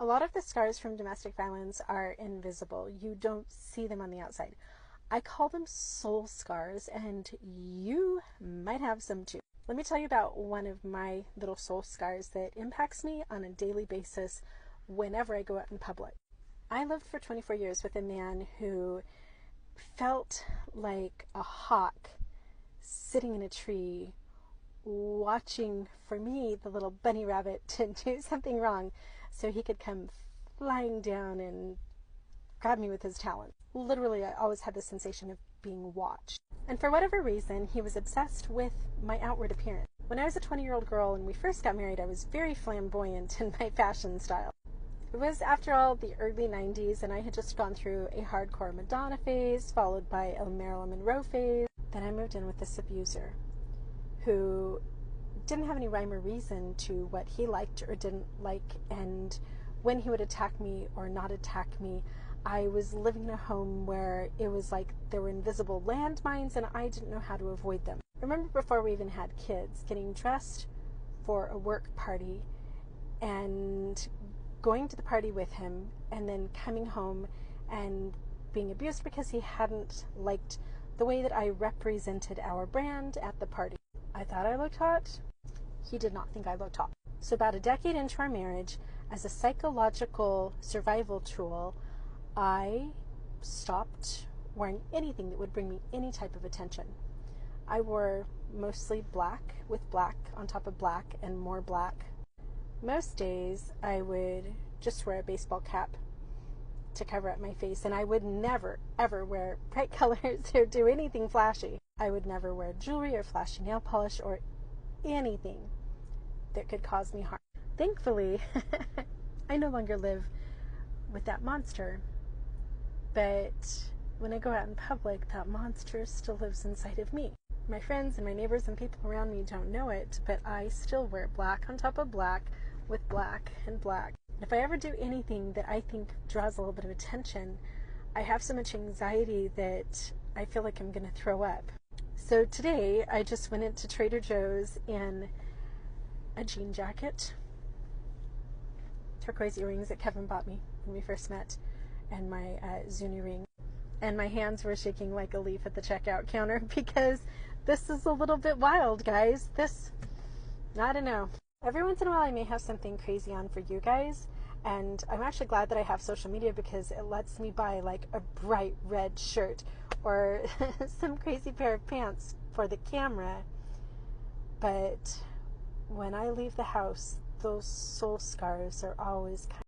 A lot of the scars from domestic violence are invisible. You don't see them on the outside. I call them soul scars, and you might have some too. Let me tell you about one of my little soul scars that impacts me on a daily basis whenever I go out in public. I lived for 24 years with a man who felt like a hawk sitting in a tree watching for me, the little bunny rabbit, to do something wrong so he could come flying down and grab me with his talons. Literally, I always had the sensation of being watched. And for whatever reason, he was obsessed with my outward appearance. When I was a 20-year-old girl and we first got married, I was very flamboyant in my fashion style. It was, after all, the early 90s, and I had just gone through a hardcore Madonna phase, followed by a Marilyn Monroe phase. Then I moved in with this abuser who didn't have any rhyme or reason to what he liked or didn't like, and when he would attack me or not attack me, I was living in a home where it was like there were invisible landmines and I didn't know how to avoid them. I remember before we even had kids, getting dressed for a work party and going to the party with him and then coming home and being abused because he hadn't liked the way that I represented our brand at the party. I thought I looked hot. He did not think I looked hot. So about a decade into our marriage, as a psychological survival tool, I stopped wearing anything that would bring me any type of attention. I wore mostly black with black on top of black and more black. Most days I would just wear a baseball cap to cover up my face, and I would never, ever wear bright colors or do anything flashy. I would never wear jewelry or flashy nail polish or anything that could cause me harm. Thankfully, I no longer live with that monster, but when I go out in public, that monster still lives inside of me. My friends and my neighbors and people around me don't know it, but I still wear black on top of black with black and black. And if I ever do anything that I think draws a little bit of attention, I have so much anxiety that I feel like I'm going to throw up. So today, I just went into Trader Joe's in a jean jacket, turquoise earrings that Kevin bought me when we first met, and my Zuni ring. And my hands were shaking like a leaf at the checkout counter because this is a little bit wild, guys. I don't know. Every once in a while I may have something crazy on for you guys, and I'm actually glad that I have social media because it lets me buy like a bright red shirt or some crazy pair of pants for the camera. But when I leave the house, those soul scars are always kind